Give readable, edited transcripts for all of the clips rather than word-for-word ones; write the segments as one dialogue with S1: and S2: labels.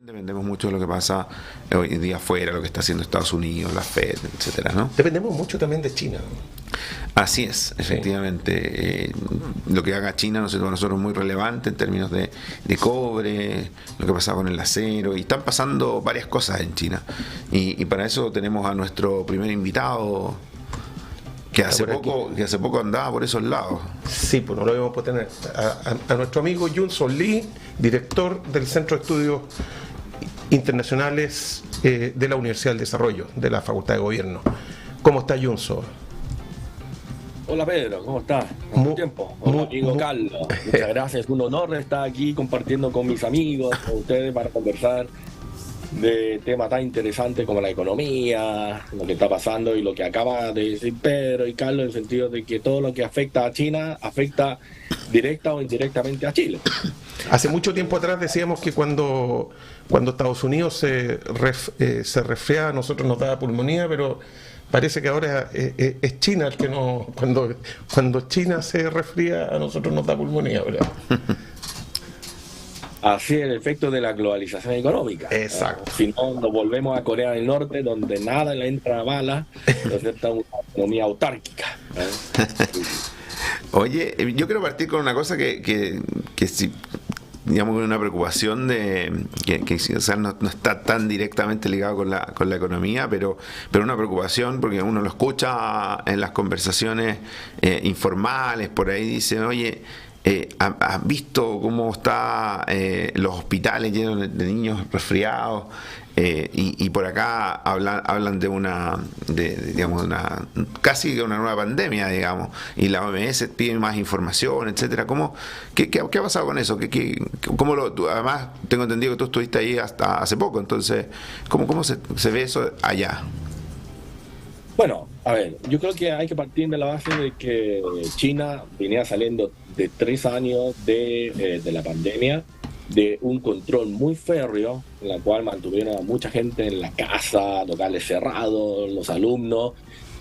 S1: Dependemos mucho de lo que pasa hoy en día afuera, lo que está haciendo Estados Unidos, la Fed, etcétera, ¿no?
S2: Dependemos mucho también de China.
S1: Así es,
S2: Sí.
S1: efectivamente. Lo que haga China, no sé, para nosotros es muy relevante en términos de cobre, lo que pasa con el acero, y están pasando varias cosas en China. Y para eso tenemos a nuestro primer invitado, que
S2: Está por aquí.
S1: que hace poco andaba por esos lados.
S2: Sí, pues no lo debemos tener. A nuestro amigo Yunson Lee, director del Centro de Estudios Internacionales de la Universidad del Desarrollo, de la Facultad de Gobierno. ¿Cómo está Yunson?
S3: Hola Pedro, ¿cómo estás?
S2: Mu-
S3: ¿Cuánto tiempo? Hola amigo
S2: mu-
S3: Carlos, muchas gracias, es un honor estar aquí compartiendo con mis amigos, con ustedes para conversar de temas tan interesantes como la economía, lo que está pasando y lo que acaba de decir Pedro y Carlos, en el sentido de que todo lo que afecta a China afecta directa o indirectamente a Chile.
S2: Hace mucho tiempo atrás decíamos que cuando Estados Unidos se resfriaba, a nosotros nos daba pulmonía, pero parece que ahora es China el que no. Cuando China se resfría, a nosotros nos da pulmonía, ¿verdad?
S3: Así es el efecto de la globalización económica.
S2: Exacto.
S3: Si no, nos volvemos a Corea del Norte, donde nada le entra a bala, ¿no es cierto? Una economía autárquica.
S1: Oye, yo quiero partir con una cosa que sí, digamos, con una preocupación que o sea, no está tan directamente ligado con la economía, pero una preocupación porque uno lo escucha en las conversaciones informales, por ahí dicen, oye, ¿has visto cómo están los hospitales llenos de niños resfriados? Y por acá hablan digamos, casi de una nueva pandemia, digamos, y la OMS pide más información, etcétera. ¿Qué ha pasado con eso? Además, tengo entendido que tú estuviste ahí hasta hace poco, entonces, ¿cómo se ve eso allá?
S3: Bueno, a ver, yo creo que hay que partir de la base de que China venía saliendo de 3 años de la pandemia, de un control muy férreo, en la cual mantuvieron a mucha gente en la casa, locales cerrados, los alumnos,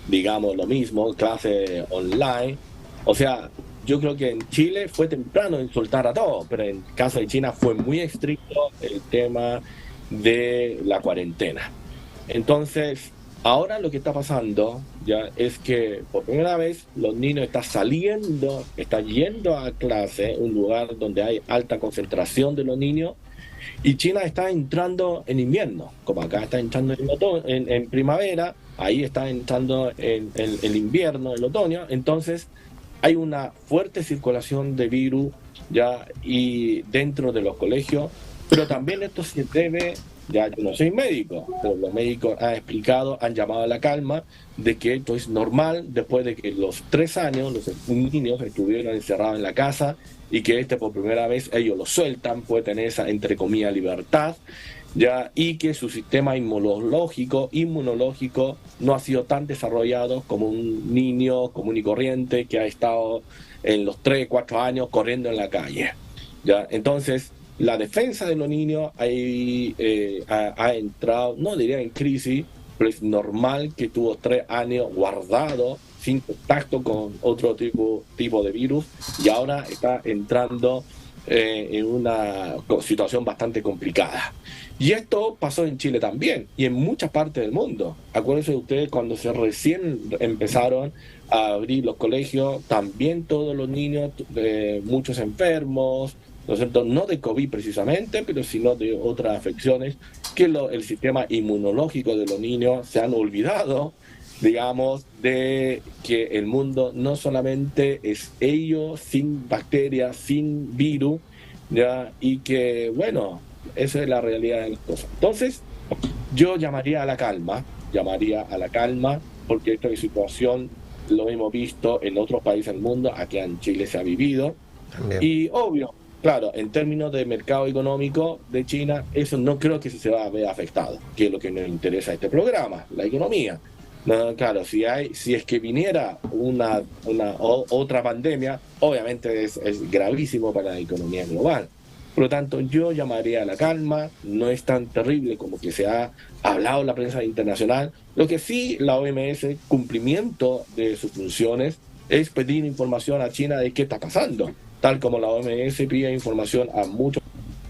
S3: digamos lo mismo, clase online. O sea, yo creo que en Chile fue temprano en soltar a todos, pero en caso de China fue muy estricto el tema de la cuarentena. Entonces, ahora lo que está pasando ya es que por primera vez los niños están yendo a clase, un lugar donde hay alta concentración de los niños, y China está entrando en invierno, como acá está entrando en primavera, ahí está entrando en el invierno, el otoño, entonces hay una fuerte circulación de virus ya y dentro de los colegios, pero también esto se debe, ya yo no soy médico, pero los médicos han explicado, han llamado a la calma de que esto es normal después de que los 3 años los niños estuvieron encerrados en la casa y que por primera vez ellos lo sueltan, puede tener esa entre comillas libertad, ya, y que su sistema inmunológico no ha sido tan desarrollado como un niño común y corriente que ha estado en los 3 4 años corriendo en la calle. ¿Ya? Entonces, la defensa de los niños ha entrado, no diría en crisis, pero es normal que tuvo 3 años guardado, sin contacto con otro tipo de virus, y ahora está entrando en una situación bastante complicada. Y esto pasó en Chile también, y en muchas partes del mundo. Acuérdense ustedes cuando se recién empezaron a abrir los colegios, también todos los niños, muchos enfermos, ¿no es cierto? No de COVID precisamente, pero sino de otras afecciones, que el sistema inmunológico de los niños se han olvidado, digamos, de que el mundo no solamente es ellos, sin bacterias, sin virus, ¿ya? Y que, bueno, esa es la realidad de las cosas. Entonces, yo llamaría a la calma, porque esta situación lo hemos visto en otros países del mundo, aquí en Chile se ha vivido,
S2: También.
S3: y obvio, claro, en términos de mercado económico de China, eso no creo que se va a ver afectado, que es lo que nos interesa a este programa, la economía. No, claro, si es que viniera otra pandemia, obviamente es gravísimo para la economía global. Por lo tanto, yo llamaría a la calma, no es tan terrible como que se ha hablado en la prensa internacional. Lo que sí, la OMS, cumplimiento de sus funciones, es pedir información a China de qué está pasando, tal como la OMS pide información a muchos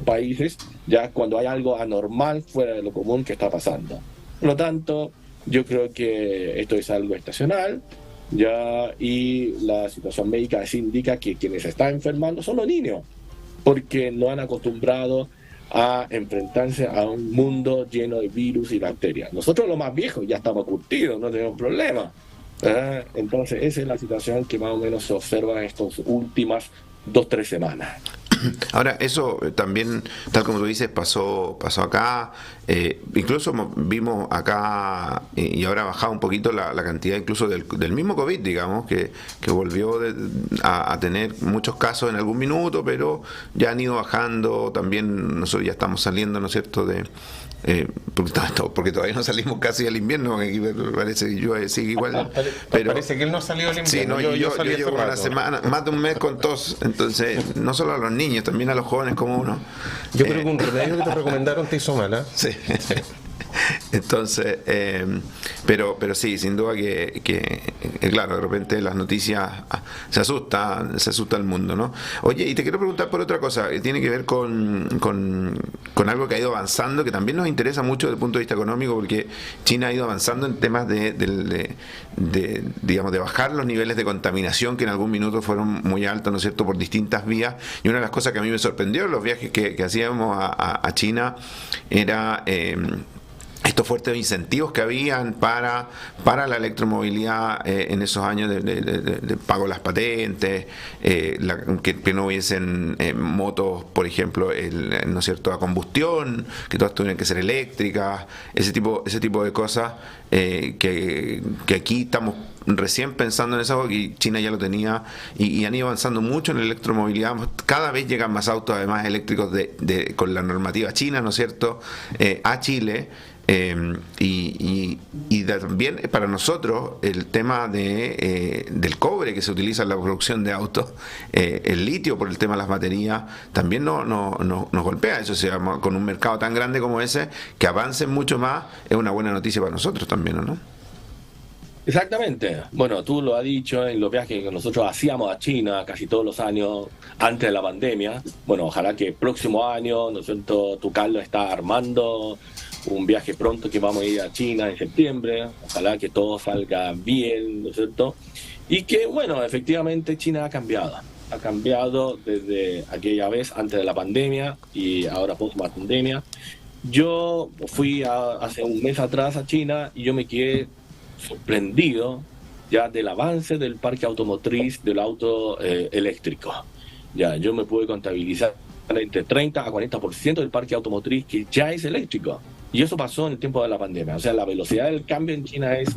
S3: países, ya cuando hay algo anormal fuera de lo común que está pasando. Por lo tanto, yo creo que esto es algo estacional, ya, y la situación médica indica que quienes están enfermando son los niños, porque no han acostumbrado a enfrentarse a un mundo lleno de virus y bacterias. Nosotros los más viejos ya estamos curtidos, no tenemos problema. Entonces esa es la situación que más o menos se observa en estas últimas 2-3 semanas.
S1: Ahora, eso también, tal como tú dices, pasó acá. Incluso vimos acá, y ahora ha bajado un poquito la cantidad incluso del mismo COVID, digamos, que volvió a tener muchos casos en algún minuto, pero ya han ido bajando. También nosotros ya estamos saliendo, ¿no es cierto?, porque todavía no salimos casi al invierno, aquí parece que yo sigue igual. Pero
S2: parece que él no ha salido al invierno.
S1: Sí, no, yo llevo una semana, más de un mes con tos, entonces no solo a los niños, también a los jóvenes como uno.
S2: Yo creo que un remedio que te recomendaron te hizo mal, ¿eh?
S1: Sí. Entonces, pero sí, sin duda que claro, de repente las noticias se asusta el mundo, ¿no? Oye, y te quiero preguntar por otra cosa, que tiene que ver con algo que ha ido avanzando, que también nos interesa mucho desde el punto de vista económico, porque China ha ido avanzando en temas digamos, de bajar los niveles de contaminación que en algún minuto fueron muy altos, ¿no es cierto?, por distintas vías. Y una de las cosas que a mí me sorprendió en los viajes que hacíamos a China era estos fuertes incentivos que habían para la electromovilidad en esos años de pago de las patentes, que no hubiesen motos, por ejemplo, ¿no es cierto?, a combustión, que todas tuvieran que ser eléctricas, ese tipo de cosas, que aquí estamos recién pensando en eso, y China ya lo tenía, y han ido avanzando mucho en la electromovilidad. Cada vez llegan más autos, además, eléctricos con la normativa china, ¿no es cierto?, a Chile. Y también para nosotros el tema del cobre que se utiliza en la producción de autos, el litio por el tema de las baterías, también nos golpea. Eso, se llama, con un mercado tan grande como ese, que avancen mucho más, es una buena noticia para nosotros también, ¿no?
S3: Exactamente. Bueno, tú lo has dicho en los viajes que nosotros hacíamos a China casi todos los años antes de la pandemia. Bueno, ojalá que el próximo año, ¿no es cierto?, tu Carlos está armando un viaje pronto que vamos a ir a China en septiembre. Ojalá que todo salga bien, ¿no es cierto? Y que, bueno, efectivamente China ha cambiado desde aquella vez antes de la pandemia y ahora post pandemia. Yo fui hace un mes atrás a China y yo me quedé sorprendido ya del avance del parque automotriz del auto eléctrico. Ya, yo me pude contabilizar entre 30 a 40% del parque automotriz que ya es eléctrico. Y eso pasó en el tiempo de la pandemia. O sea, la velocidad del cambio en China es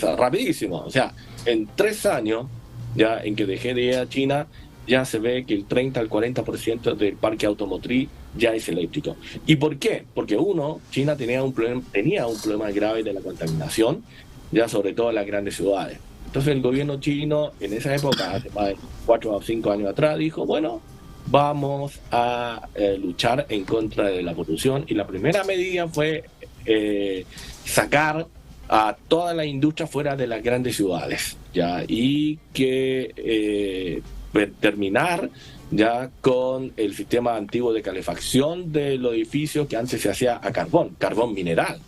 S3: rapidísimo. O sea, en 3 años, ya en que dejé de ir a China, ya se ve que el 30 al 40% del parque automotriz ya es eléctrico. ¿Y por qué? Porque China tenía un problema grave de la contaminación, ya sobre todo en las grandes ciudades. Entonces el gobierno chino en esa época, hace más de 4 o 5 años atrás, dijo, bueno, vamos a luchar en contra de la polución, y la primera medida fue sacar a toda la industria fuera de las grandes ciudades, ya, y que terminar ya con el sistema antiguo de calefacción de los edificios que antes se hacía a carbón mineral,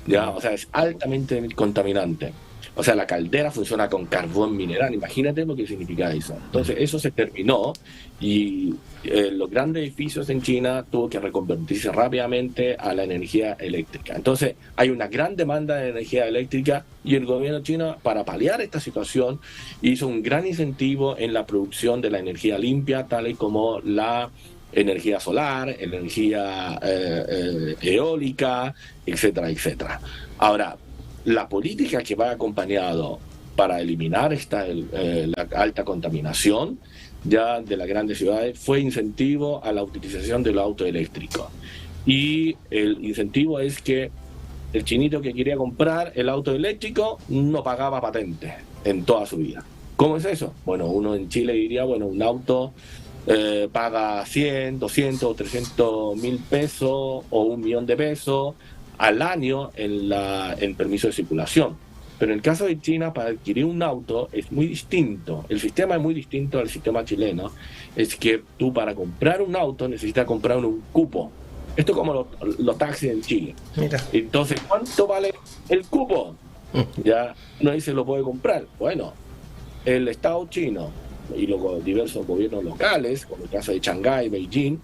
S3: ya, o sea, es altamente contaminante. O sea, la caldera funciona con carbón mineral. Imagínate lo que significa eso. Entonces, eso se terminó y los grandes edificios en China tuvo que reconvertirse rápidamente a la energía eléctrica. Entonces, hay una gran demanda de energía eléctrica y el gobierno chino, para paliar esta situación, hizo un gran incentivo en la producción de la energía limpia, tal y como la energía solar, energía eólica, etcétera, etcétera. Ahora, la política que va acompañado para eliminar la alta contaminación ya de las grandes ciudades fue incentivo a la utilización del auto eléctrico. Y el incentivo es que el chinito que quería comprar el auto eléctrico no pagaba patente en toda su vida. ¿Cómo es eso? Bueno, uno en Chile diría, bueno, un auto paga 100, 200 o 300 mil pesos o 1 millón de pesos al año en permiso de circulación. Pero en el caso de China, para adquirir un auto es muy distinto. El sistema es muy distinto al sistema chileno. Es que tú para comprar un auto necesitas comprar un cupo. Esto es como los taxis en Chile.
S2: Mira.
S3: Entonces, ¿cuánto vale el cupo? Ya no dice lo puede comprar. Bueno, el Estado chino y los diversos gobiernos locales, como el caso de Shanghái, Beijing,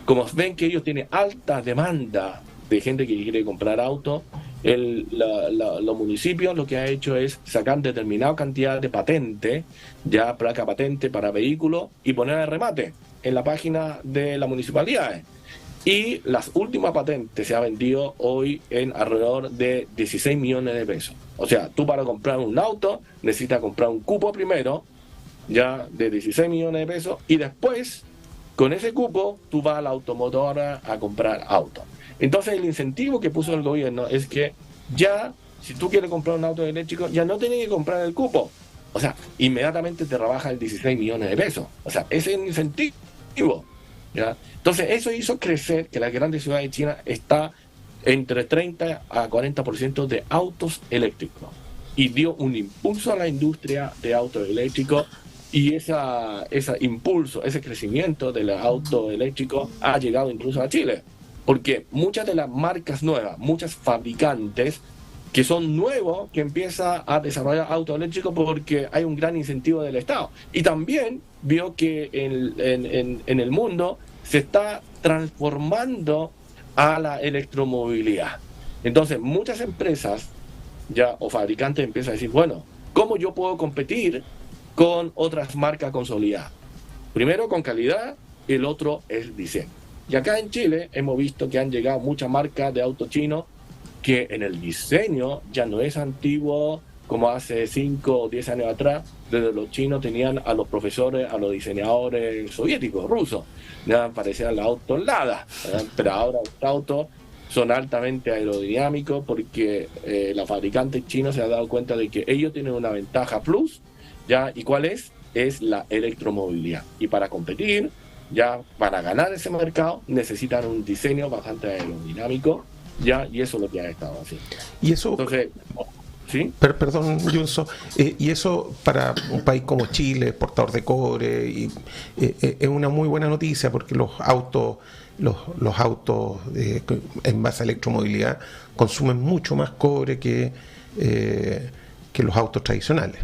S3: como ven que ellos tienen alta demanda de gente que quiere comprar autos, los municipios lo que ha hecho es sacar determinada cantidad de patente, ya placa patente para vehículos, y poner el remate en la página de la municipalidad. Y las últimas patentes se ha vendido hoy en alrededor de 16 millones de pesos. O sea, tú para comprar un auto necesitas comprar un cupo primero, ya de 16 millones de pesos, y después, con ese cupo, tú vas a la automotora a comprar auto. Entonces, el incentivo que puso el gobierno es que ya, si tú quieres comprar un auto eléctrico, ya no tienes que comprar el cupo. O sea, inmediatamente te rebaja el 16 millones de pesos. O sea, ese es el incentivo. ¿Ya? Entonces, eso hizo crecer que las grandes ciudades de China está entre 30 a 40% de autos eléctricos. Y dio un impulso a la industria de autos eléctricos. Y ese impulso, ese crecimiento del auto eléctrico ha llegado incluso a Chile. Porque muchas de las marcas nuevas, muchos fabricantes que son nuevos, que empiezan a desarrollar autos eléctricos porque hay un gran incentivo del Estado. Y también vio que en el mundo se está transformando a la electromovilidad. Entonces, muchas empresas ya o fabricantes empiezan a decir, bueno, ¿cómo yo puedo competir con otras marcas consolidadas? Primero con calidad, el otro es diseño. Y acá en Chile hemos visto que han llegado muchas marcas de autos chinos que en el diseño ya no es antiguo como hace 5 o 10 años atrás, donde los chinos tenían a los profesores, a los diseñadores soviéticos, rusos, ya parecían los autos Lada, ¿verdad? Pero ahora los autos son altamente aerodinámicos porque los fabricantes chinos se han dado cuenta de que ellos tienen una ventaja plus, ¿ya? ¿Y cuál es? Es la electromovilidad. Y para competir, ya para ganar ese mercado, necesitan un diseño bastante aerodinámico, ya, y eso es lo que han estado haciendo.
S2: Y eso,
S3: entonces, ¿sí?
S2: Perdón, Junso, y eso para un país como Chile, exportador de cobre, es una muy buena noticia porque los autos en base a electromovilidad consumen mucho más cobre que los autos tradicionales.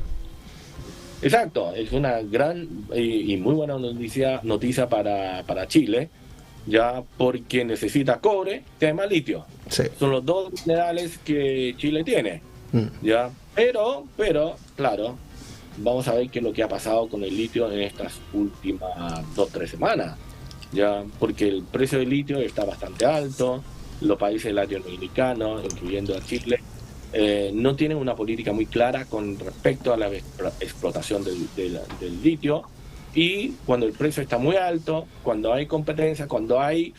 S3: Exacto, es una gran y muy buena noticia para Chile, ya porque necesita cobre y además litio.
S2: Sí.
S3: Son los dos minerales que Chile tiene. Ya, pero, claro, vamos a ver qué es lo que ha pasado con el litio en estas últimas 2-3 semanas, ya, porque el precio del litio está bastante alto, los países latinoamericanos, incluyendo a Chile, no tienen una política muy clara con respecto a la explotación del litio, y cuando el precio está muy alto, cuando hay competencia, cuando hay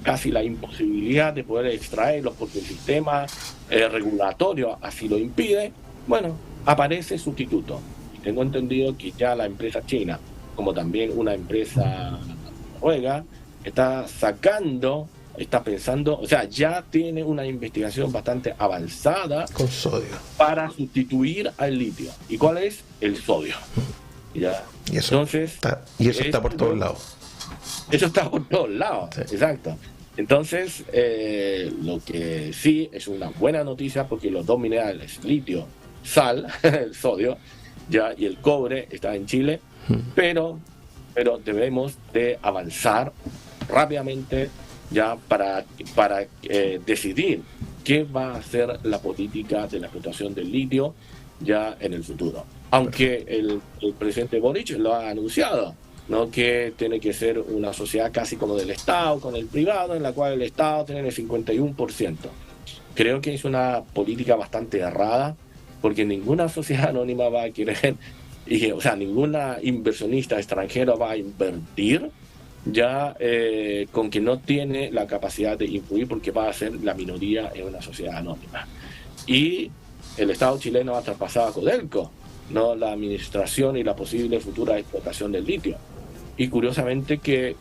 S3: casi la imposibilidad de poder extraerlos porque el sistema regulatorio así lo impide, bueno, aparece sustituto. Y tengo entendido que ya la empresa china, como también una empresa noruega, está pensando, o sea, ya tiene una investigación bastante avanzada
S2: con sodio
S3: para sustituir al litio. ¿Y cuál es? El sodio. ¿Ya?
S2: Y eso está por todos lados.
S3: Eso está por todos lados, sí. Exacto. Entonces, lo que sí es una buena noticia porque los dos minerales, litio, sal, el sodio, ya, y el cobre está en Chile, pero debemos de avanzar rápidamente ya para decidir qué va a ser la política de la explotación del litio ya en el futuro. Aunque el presidente Boric lo ha anunciado, ¿no? Que tiene que ser una sociedad casi como del Estado, con el privado, en la cual el Estado tiene el 51%. Creo que es una política bastante errada, porque ninguna sociedad anónima va a querer, o sea, ninguna inversionista extranjero va a invertir ya con que no tiene la capacidad de influir, porque va a ser la minoría en una sociedad anónima. Y el Estado chileno ha traspasado a Codelco, ¿no? La administración y la posible futura explotación del litio. Y curiosamente que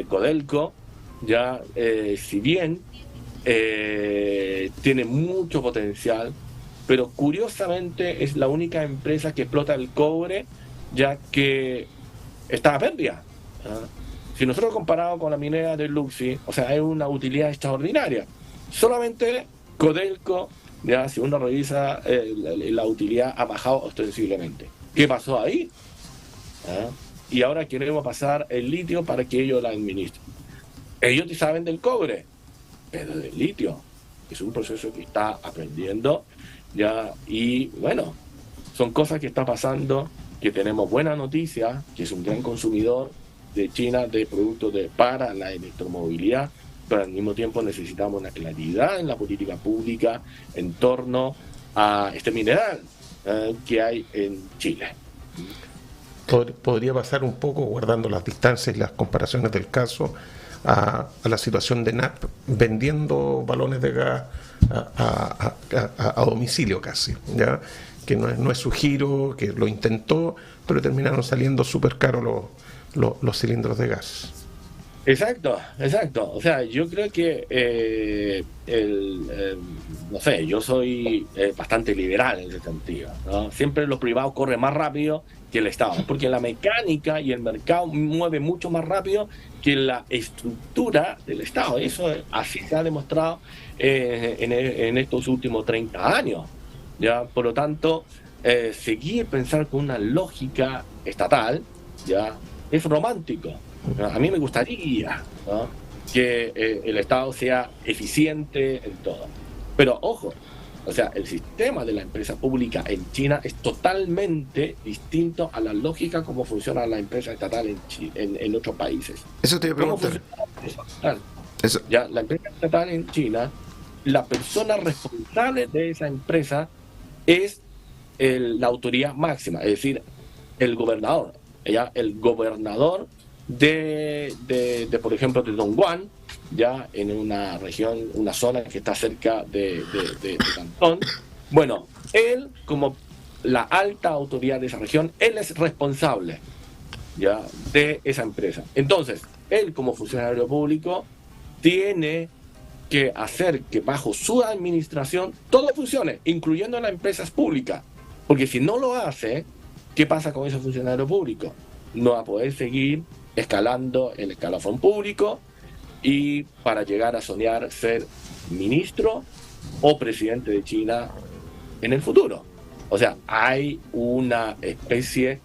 S3: Codelco ya, si bien tiene mucho potencial, pero curiosamente es la única empresa que explota el cobre, ya que está a pérdida. Si nosotros comparamos con la minera de Luxi, o sea, es una utilidad extraordinaria. Solamente Codelco, ya si uno revisa, la utilidad ha bajado ostensiblemente. ¿Qué pasó ahí? Y ahora queremos pasar el litio para que ellos la administren. Ellos te saben del cobre, pero del litio es un proceso que está aprendiendo, ya, y bueno, son cosas que está pasando, que tenemos buena noticia, que es un gran consumidor de China de productos para la electromovilidad, pero al mismo tiempo necesitamos una claridad en la política pública en torno a este mineral que hay en Chile.
S2: Podría pasar un poco, guardando las distancias y las comparaciones del caso, a la situación de NAP vendiendo balones de gas a domicilio casi, ¿ya? Que no es su giro, que lo intentó, pero terminaron saliendo súper caros los cilindros de gas.
S3: Exacto. O sea, yo creo que no sé, yo soy bastante liberal en ese sentido, ¿no? Siempre los privados corren más rápido que el Estado, porque la mecánica y el mercado mueve mucho más rápido que la estructura del Estado. Eso así se ha demostrado en estos últimos 30 años. ¿Ya? Por lo tanto, pensar con una lógica estatal, ¿ya? Es romántico. A mí me gustaría, ¿no?, que el Estado sea eficiente en todo. Pero ojo, o sea, el sistema de la empresa pública en China es totalmente distinto a la lógica como funciona la empresa estatal en otros países.
S1: Eso te iba a preguntar.
S3: Ya, la empresa estatal en China, la persona responsable de esa empresa es la autoridad máxima, es decir, el gobernador. ¿Ya? El gobernador de por ejemplo, de Dongguan, ya en una región, una zona que está cerca de Cantón. Bueno, él, como la alta autoridad de esa región, él es responsable, ya, de esa empresa. Entonces, él como funcionario público tiene que hacer que bajo su administración todo funcione, incluyendo las empresas públicas. Porque si no lo hace, ¿qué pasa con ese funcionario público? No va a poder seguir escalando el escalafón público y para llegar a soñar ser ministro o presidente de China en el futuro. O sea, hay una especie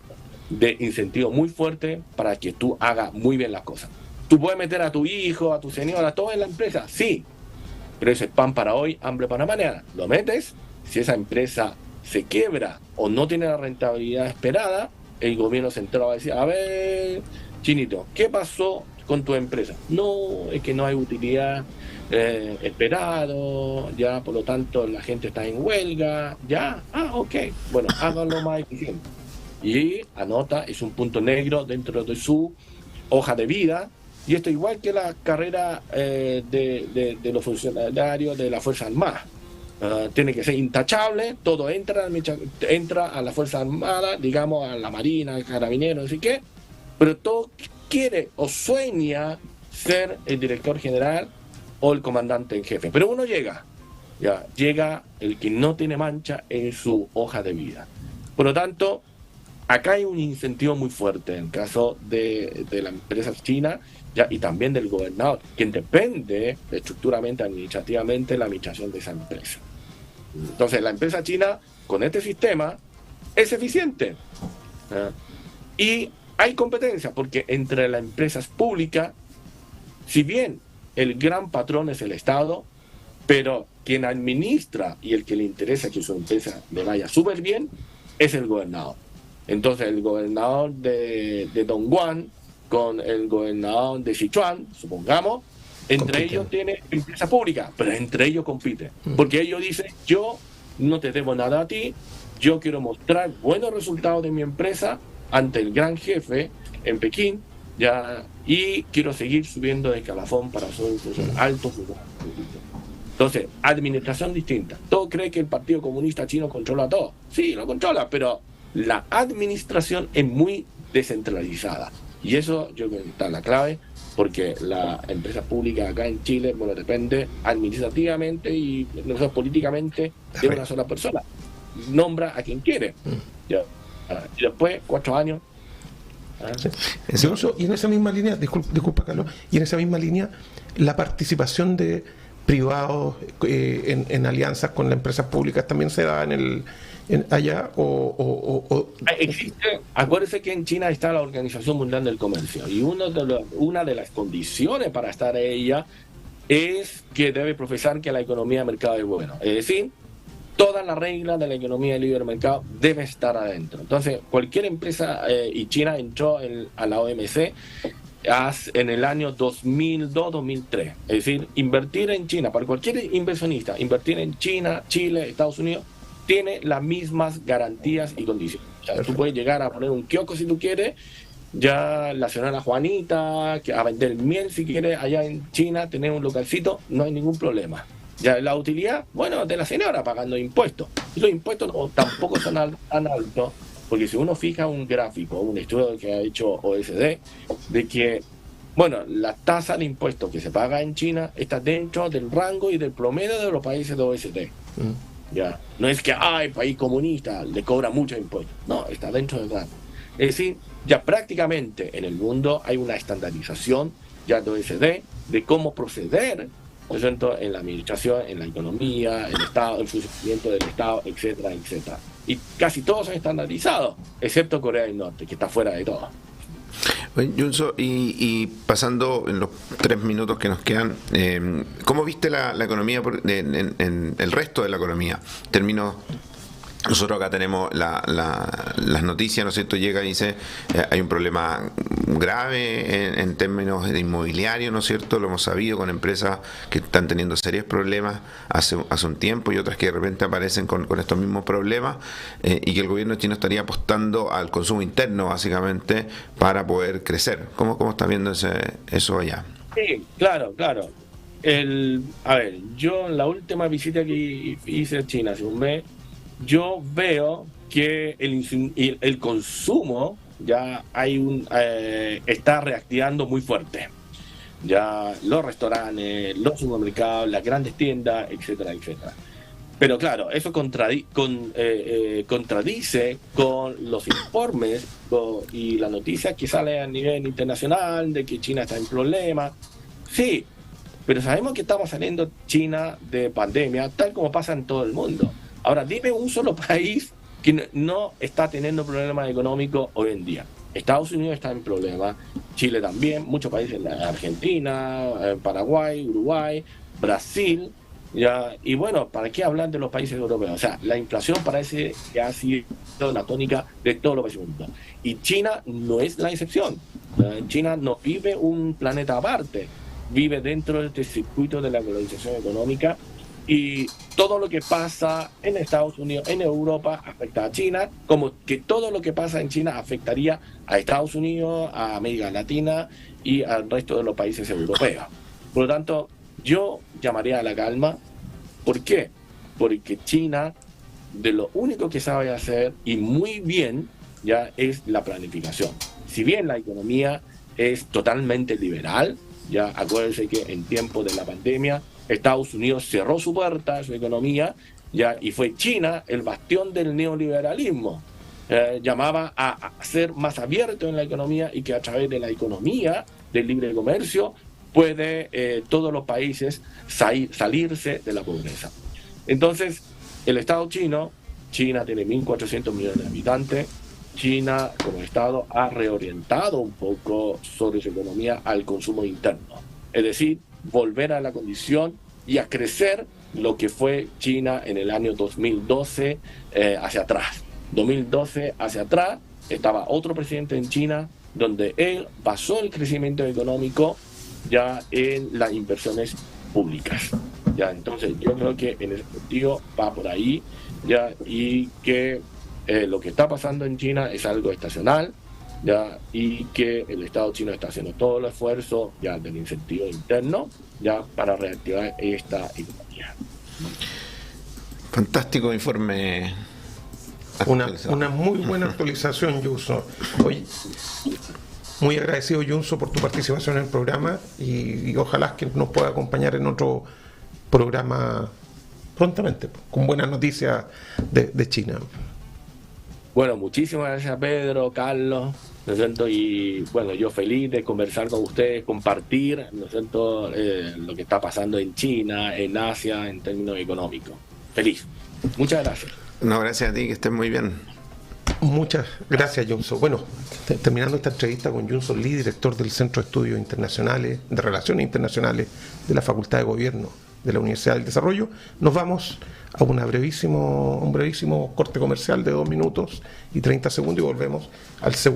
S3: de incentivo muy fuerte para que tú hagas muy bien las cosas. Tú puedes meter a tu hijo, a tu señora, todo en la empresa, sí, pero eso es pan para hoy, hambre para mañana. Lo metes, si esa empresa se quiebra o no tiene la rentabilidad esperada, el gobierno central va a decir, a ver, Chinito, ¿qué pasó con tu empresa? No, es que no hay utilidad esperado, ya, por lo tanto la gente está en huelga, ya, ok, bueno, háganlo más eficiente. Y anota, es un punto negro dentro de su hoja de vida, y esto igual que la carrera de los funcionarios de la Fuerza Armada. Tiene que ser intachable, todo entra a la Fuerza Armada, digamos, a la Marina, al Carabinero, no sé qué, pero todo quiere o sueña ser el director general o el comandante en jefe. Pero uno llega el que no tiene mancha en su hoja de vida. Por lo tanto, acá hay un incentivo muy fuerte en el caso de la empresa china, ya, y también del gobernador, quien depende estructuralmente, administrativamente, de la administración de esa empresa. Entonces, la empresa china, con este sistema, es eficiente. Y hay competencia, porque entre las empresas públicas, si bien el gran patrón es el Estado, pero quien administra y el que le interesa que su empresa le vaya súper bien, es el gobernador. Entonces, el gobernador de Dongguan con el gobernador de Sichuan, supongamos, entre ellos tiene empresa pública, pero entre ellos compiten. Porque ellos dicen, yo no te debo nada a ti, yo quiero mostrar buenos resultados de mi empresa ante el gran jefe en Pekín, ya, y quiero seguir subiendo de escalafón para ser un alto funcionario. Entonces, administración distinta. Todo cree que el Partido Comunista Chino controla todo. Sí, lo controla, pero la administración es muy descentralizada. Y eso yo creo que está la clave porque la empresa pública acá en Chile, bueno, depende administrativamente y nosotros políticamente de una sola persona. Nombra a quien quiere. Ya. Y después, 4 años.
S2: Sí. Y en esa misma línea, disculpa Carlos, y en esa misma línea, la participación de privados en alianzas con las empresas públicas también se da allá
S3: existe. Acuérdese que en China está la Organización Mundial del Comercio y una de las condiciones para estar en ella es que debe profesar que la economía de mercado es buena, es decir, todas las reglas de la economía de libre mercado deben estar adentro. Entonces, cualquier empresa, y China entró a la OMC en el año 2002-2003. Es decir, invertir en China, para cualquier inversionista, invertir en China, Chile, Estados Unidos, tiene las mismas garantías y condiciones. O sea, tú puedes llegar a poner un kiosco si tú quieres, ya la señora Juanita, a vender miel si quieres, allá en China, tener un localcito, no hay ningún problema. Ya la utilidad, bueno, de la señora pagando impuestos. Y los impuestos tampoco son tan altos, porque si uno fija un gráfico, un estudio que ha hecho OSD, de que, bueno, la tasa de impuestos que se paga en China está dentro del rango y del promedio de los países de OSD. Ya, no es que, país comunista, le cobra mucho impuestos. No, está dentro del rango. Es decir, ya prácticamente en el mundo hay una estandarización ya de OSD de cómo proceder, por ejemplo, en la administración, en la economía, el Estado, el funcionamiento del Estado, etcétera, etcétera. Y casi todos son estandarizados, excepto Corea del Norte, que está fuera de todo.
S1: Junso, y pasando en los 3 minutos que nos quedan, ¿cómo viste la economía en el resto de la economía? Nosotros acá tenemos las noticias, ¿no es cierto? Llega y dice, hay un problema grave en términos de inmobiliario, ¿no es cierto? Lo hemos sabido con empresas que están teniendo serios problemas hace un tiempo y otras que de repente aparecen con estos mismos problemas, y que el gobierno chino estaría apostando al consumo interno, básicamente, para poder crecer. ¿Cómo está viendo eso allá?
S3: Sí, claro. Yo en la última visita que hice a China hace un mes, yo veo que el consumo ya está reactivando muy fuerte. Ya los restaurantes, los supermercados, las grandes tiendas, etcétera, etcétera. Pero claro, eso contradice con los informes y las noticias que salen a nivel internacional de que China está en problemas. Sí, pero sabemos que estamos saliendo China de pandemia, tal como pasa en todo el mundo. Ahora, dime un solo país que no está teniendo problemas económicos hoy en día. Estados Unidos está en problemas, Chile también, muchos países, Argentina, Paraguay, Uruguay, Brasil, ya, y bueno, ¿para qué hablar de los países europeos? O sea, la inflación parece que ha sido la tónica de todos los países del mundo. Y China no es la excepción. China no vive un planeta aparte, vive dentro de este circuito de la globalización económica. Y todo lo que pasa en Estados Unidos, en Europa, afecta a China, como que todo lo que pasa en China afectaría a Estados Unidos, a América Latina y al resto de los países europeos. Por lo tanto, yo llamaría a la calma. ¿Por qué? Porque China, de lo único que sabe hacer, y muy bien, ya es la planificación. Si bien la economía es totalmente liberal, ya acuérdense que en tiempos de la pandemia, Estados Unidos cerró su puerta a su economía, ya, y fue China el bastión del neoliberalismo. Llamaba a ser más abierto en la economía y que a través de la economía del libre comercio puede todos los países salirse de la pobreza. Entonces, el Estado China tiene 1.400 millones de habitantes. China, como Estado, ha reorientado un poco sobre su economía al consumo interno. Es decir, volver a la condición y a crecer lo que fue China en el año 2012 hacia atrás. 2012 hacia atrás estaba otro presidente en China donde él basó el crecimiento económico ya en las inversiones públicas. Ya, entonces yo creo que en ese sentido va por ahí, ya, y que lo que está pasando en China es algo estacional, ya, y que el Estado chino está haciendo todo el esfuerzo ya del incentivo interno ya para reactivar esta economía.
S1: Fantástico informe.
S2: Una muy buena actualización, Yuso. Oye, Muy agradecido, Junso, por tu participación en el programa y ojalá que nos pueda acompañar en otro programa prontamente, con buenas noticias de China.
S3: Bueno, muchísimas gracias, Pedro, Carlos, ¿no es cierto? Y bueno, yo feliz de conversar con ustedes, compartir, ¿no es cierto?, lo que está pasando en China, en Asia, en términos económicos. Feliz. Muchas gracias.
S1: No, gracias a ti, que estés muy bien.
S2: Muchas gracias, Junso. Bueno, terminando esta entrevista con Junso Lee, director del Centro de Estudios Internacionales, de Relaciones Internacionales de la Facultad de Gobierno de la Universidad del Desarrollo, nos vamos a un brevísimo corte comercial de 2 minutos y 30 segundos y volvemos al segundo